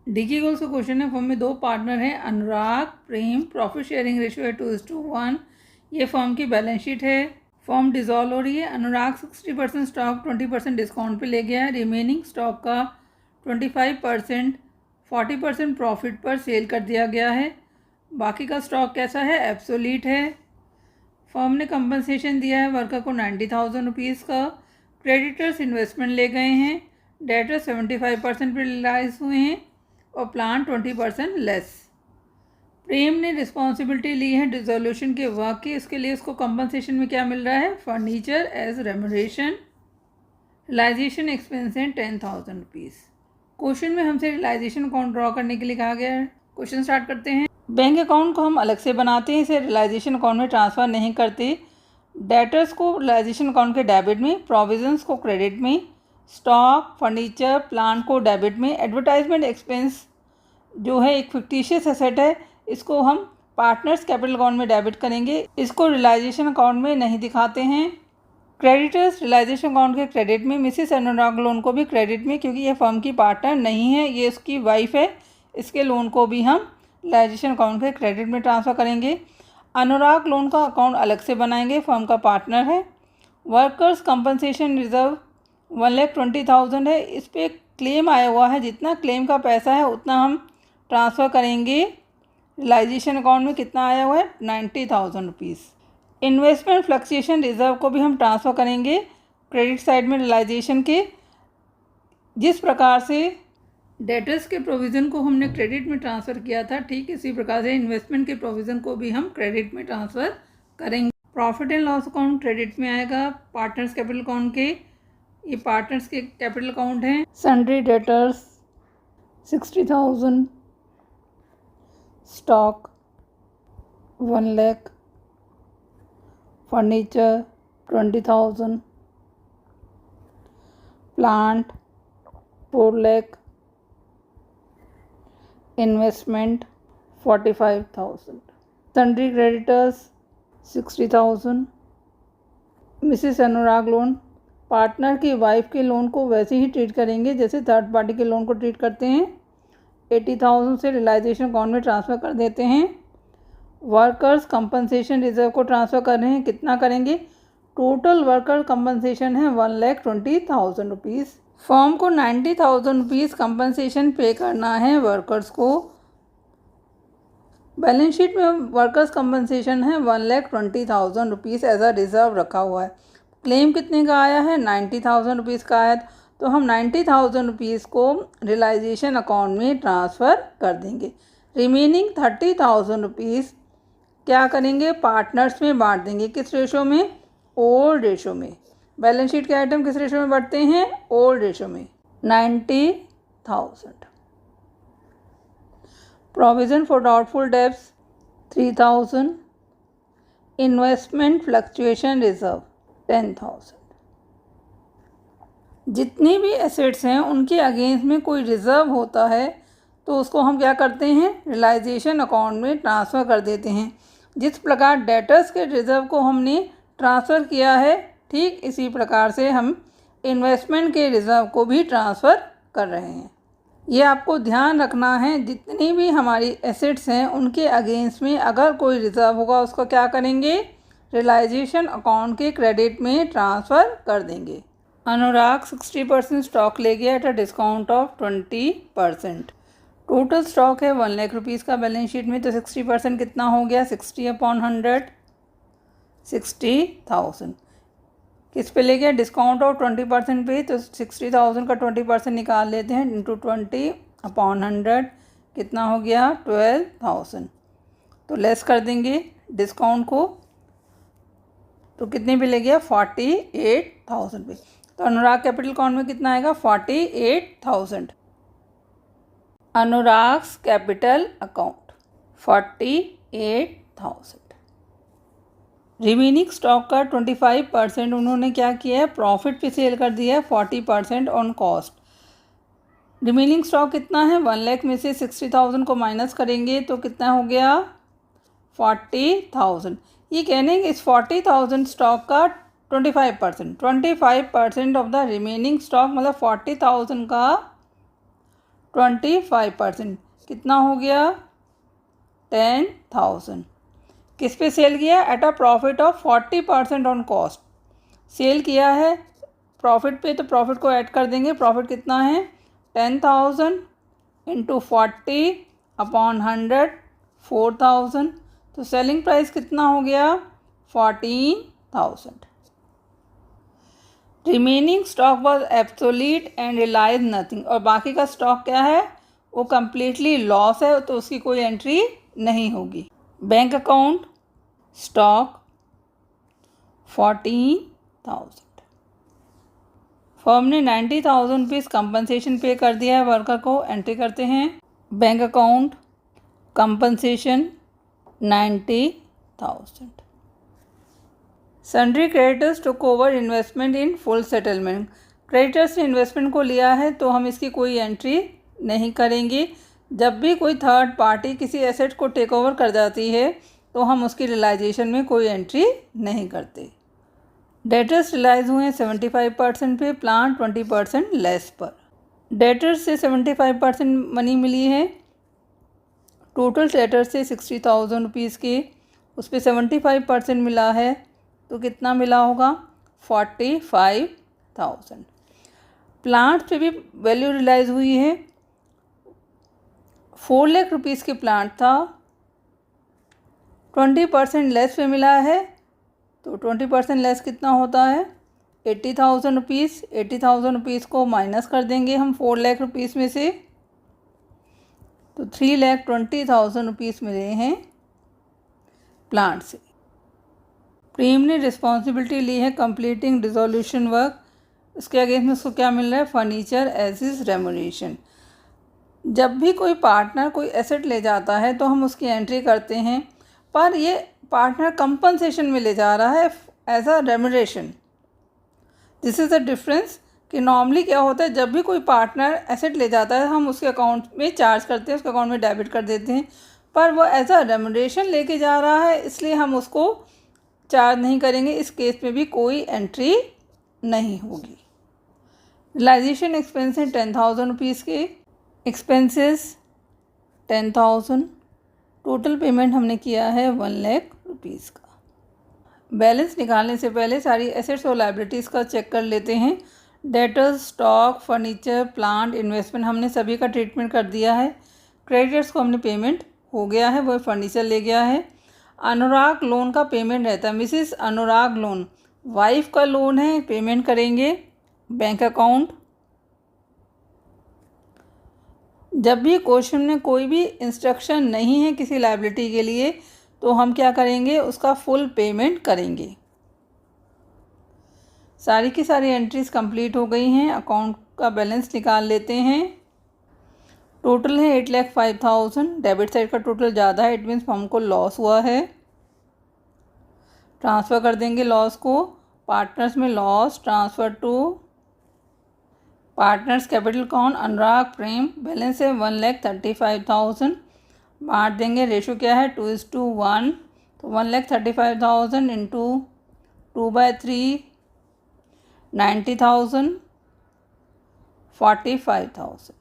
DK goals का question है, firm में दो पार्टनर हैं अनुराग प्रेम, प्रॉफिट शेयरिंग रेशियो है 2:1। ये फर्म की बैलेंस शीट है। फर्म डिसॉल्व हो रही है। अनुराग 60% स्टॉक 20% डिस्काउंट पे ले गया है। रिमेनिंग स्टॉक का 25% 40% प्रॉफिट पर सेल कर दिया गया है। बाकी का स्टॉक कैसा है? एब्सोलीट है। फर्म ने कंपनसेशन दिया है वर्कर को 90,000 रुपीज़ का। क्रेडिटर्स इन्वेस्टमेंट ले गए हैं। डेटर्स 75% पर रिलाइज हुए हैं और प्लान 20% लेस। प्रेम ने रिस्पॉन्सिबिलिटी ली है डिसोल्यूशन के वर्क की, इसके लिए उसको कंपनसेशन में क्या मिल रहा है? Furniture as remuneration. Realization expense है 10,000 रुपीज़। क्वेश्चन में हमसे रियलाइजेशन अकाउंट ड्रॉ करने के लिए कहा गया है। क्वेश्चन स्टार्ट करते हैं। बैंक अकाउंट को हम अलग से बनाते हैं, इसे रियलाइजेशन अकाउंट में ट्रांसफ़र नहीं करते। डेटर्स को रियलाइजेशन अकाउंट के डेबिट में, प्रोविजंस को क्रेडिट में, स्टॉक फर्नीचर प्लांट को डेबिट में। एडवर्टाइजमेंट एक्सपेंस जो है एक फिक्टिशियस एसेट है, इसको हम पार्टनर्स कैपिटल अकाउंट में डेबिट करेंगे, इसको रियलाइजेशन अकाउंट में नहीं दिखाते हैं। क्रेडिटर्स रियलाइजेशन अकाउंट के क्रेडिट में, मिसेस अनुराग लोन को भी क्रेडिट में, क्योंकि ये फर्म की पार्टनर नहीं है, ये उसकी वाइफ है, इसके लोन को भी हम रियलाइजेशन अकाउंट के क्रेडिट में ट्रांसफ़र करेंगे। अनुराग लोन का अकाउंट अलग से बनाएंगे, फर्म का पार्टनर है। वर्कर्स कंपनसेशन रिजर्व 1,20,000 है, इस पर क्लेम आया हुआ है, जितना क्लेम का पैसा है उतना हम ट्रांसफ़र करेंगे। रियलाइजेशन अकाउंट में कितना आया हुआ है? 90,000 रुपीज़। इन्वेस्टमेंट फ्लक्चुएशन रिजर्व को भी हम ट्रांसफ़र करेंगे क्रेडिट साइड में रियलाइजेशन के। जिस प्रकार से डेटर्स के प्रोविज़न को हमने क्रेडिट में ट्रांसफ़र किया था, ठीक इसी प्रकार से इन्वेस्टमेंट के प्रोविज़न को भी हम क्रेडिट में ट्रांसफ़र करेंगे। Profit and loss account credit में आएगा पार्टनर्स कैपिटल अकाउंट के, ये पार्टनर्स के कैपिटल अकाउंट हैं। Sundry debtors 60,000, stock 1 lakh, furniture 20,000, plant 4 lakh, investment 45,000। Sundry creditors 60,000। Mrs Anurag loan, partner की वाइफ के लोन को वैसे ही ट्रीट करेंगे जैसे थर्ड पार्टी के लोन को ट्रीट करते हैं। 80,000 से रियलाइजेशन अकाउंट में ट्रांसफ़र कर देते हैं। वर्कर्स कंपनसेशन रिजर्व को ट्रांसफ़र कर रहे हैं, कितना करेंगे? टोटल वर्कर कंपनसेशन है 1,20,000 रुपीज़। फर्म को 90,000 रुपीज़ कंपनसेशन पे करना है वर्कर्स को। बैलेंस शीट में वर्कर्स कंपनसेशन है 1,20,000 रुपीज़ एज अ रिज़र्व रखा हुआ है। क्लेम कितने का आया है? 90,000 रुपीज़ का आया, तो हम 90,000 रुपीज़ को रियलाइजेशन अकाउंट में ट्रांसफ़र कर देंगे। रिमेनिंग 30,000 रुपीज़ क्या करेंगे? पार्टनर्स में बांट देंगे। किस रेशो में? ओल्ड रेशो में। बैलेंस शीट के आइटम किस रेशो में बढ़ते हैं? ओल्ड रेशो में। 90,000। Provision for doubtful debts 3,000। Investment fluctuation reserve 10,000। जितनी भी एसेट्स हैं उनके अगेंस्ट में कोई रिज़र्व होता है तो उसको हम क्या करते हैं? रियलाइजेशन अकाउंट में ट्रांसफ़र कर देते हैं। जिस प्रकार डेटर्स के रिज़र्व को हमने ट्रांसफ़र किया है, ठीक इसी प्रकार से हम इन्वेस्टमेंट के रिज़र्व को भी ट्रांसफ़र कर रहे हैं। ये आपको ध्यान रखना है, जितनी भी हमारी एसेट्स हैं उनके अगेंस्ट में अगर कोई रिज़र्व होगा उसको क्या करेंगे? रियलाइजेशन अकाउंट के क्रेडिट में ट्रांसफ़र कर देंगे। अनुराग 60% स्टॉक ले गया at a discount of 20%। Total stock है 1 लाख रुपीज़ का बैलेंस शीट में, तो 60% कितना हो गया? 60/100, 60,000। किस पे ले गया? डिस्काउंट ऑफ 20% पे, तो 60,000 का 20% निकाल लेते हैं, इंटू 20/100 कितना हो गया? 12,000। तो लेस कर देंगे डिस्काउंट को, तो कितने पे ले गया? 48,000 पे। तो अनुराग कैपिटल अकाउंट में कितना आएगा? 48,000। Anurag's capital account 48,000। Remaining stock का 25% उन्होंने क्या किया है? प्रॉफिट पे सेल कर दिया है, 40% ऑन कॉस्ट। रिमेनिंग स्टॉक कितना है? 1 लाख में से 60,000 को माइनस करेंगे तो कितना हो गया? 40,000। ये कहने इस 40,000 स्टॉक का 25% ऑफ द रिमेनिंग स्टॉक, मतलब 40,000 का 25%, कितना हो गया 10,000। किस पे सेल किया? At a profit of 40% on cost. Sale किया है प्रॉफिट पे, तो प्रॉफिट को ऐड कर देंगे। प्रॉफिट कितना है 10,000 इंटू 40 अपॉन 100 4,000। तो सेलिंग प्राइस कितना हो गया 14,000। Remaining stock was obsolete and realised nothing, और बाकी का स्टॉक क्या है वो कम्प्लीटली लॉस है, तो उसकी कोई एंट्री नहीं होगी। Bank account stock 14,000। फर्म ने 90,000 रुपीज़ कंपनसेशन पे कर दिया है वर्कर को, एंट्री करते हैं। Bank account compensation 90,000। Sundry creditors took over investment in full settlement. Creditors ने इन्वेस्टमेंट को लिया है तो हम इसकी कोई एंट्री नहीं करेंगे। जब भी कोई थर्ड पार्टी किसी एसेट को टेक ओवर कर जाती है तो हम उसकी रियलाइजेशन में कोई एंट्री नहीं करते। डेटर्स रियलाइज हुए हैं 75% पे, प्लांट 20% लेस पर। डेटर्स से 75% मनी मिली है। टोटल डेटर्स से 60,000 रुपीज़ के, उस पर 75% मिला है तो कितना मिला होगा 45,000। प्लांट पे भी वैल्यू रियलाइज हुई है। 4 लाख रुपीज़ के प्लांट था, 20% लेस पे मिला है, तो 20% लेस कितना होता है 80,000 रुपीज़। 80,000 रुपीज़ को माइनस कर देंगे हम 4 लाख रुपीज़ में से, तो 3,20,000 रुपीज़ मिले हैं प्लांट से। प्रीम ने रिस्पॉन्सिबिलिटी ली है कंप्लीटिंग डिसोल्यूशन वर्क। इसके अगेंस्ट में उसको क्या मिल रहा है फर्नीचर एज इज रेमुनरेशन। जब भी कोई पार्टनर कोई एसेट ले जाता है तो हम उसकी एंट्री करते हैं, पर ये पार्टनर कंपनसेशन में ले जा रहा है as a remuneration. This is the difference कि नॉर्मली क्या होता है जब भी कोई पार्टनर एसेट ले जाता है हम उसके अकाउंट में चार्ज करते हैं, उसके अकाउंट में डेबिट कर देते हैं, पर वो एज अ रेमुनरेशन लेके जा रहा है इसलिए हम उसको चार्ज नहीं करेंगे। इस केस में भी कोई एंट्री नहीं होगी। रियलाइजेशन एक्सपेंस है 10,000 रुपीज़ के, एक्सपेंसेस 10,000, टोटल पेमेंट हमने किया है 1 लाख रुपीज़ का। बैलेंस निकालने से पहले सारी एसेट्स और लायबिलिटीज़ का चेक कर लेते हैं। Debtors, stock, furniture, plant, investment हमने सभी का ट्रीटमेंट कर दिया है। क्रेडिटर्स को हमने पेमेंट हो गया है, वो फर्नीचर ले गया है। अनुराग लोन का पेमेंट रहता है, मिसिस अनुराग लोन वाइफ का लोन है, पेमेंट करेंगे बैंक अकाउंट। जब भी क्वेश्चन में कोई भी इंस्ट्रक्शन नहीं है किसी लायबिलिटी के लिए तो हम क्या करेंगे उसका फुल पेमेंट करेंगे। सारी की सारी एंट्रीज कंप्लीट हो गई हैं। अकाउंट का बैलेंस निकाल लेते हैं। टोटल है 8,05,000। डेबिट साइड का टोटल ज़्यादा है, इट मीन्स हमको लॉस हुआ है। ट्रांसफ़र कर देंगे लॉस को पार्टनर्स में। Loss transfer to partners capital account Anurag Prem. Balance है 1,35,000। बांट देंगे, रेशो क्या है 2:1, तो 1,35,000 इंटू 2/3 90,000 45,000।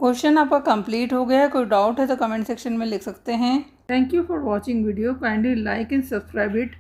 क्वेश्चन आपका कंप्लीट हो गया है। कोई डाउट है तो कमेंट सेक्शन में लिख सकते हैं। Thank you for watching video. Kindly like and subscribe it.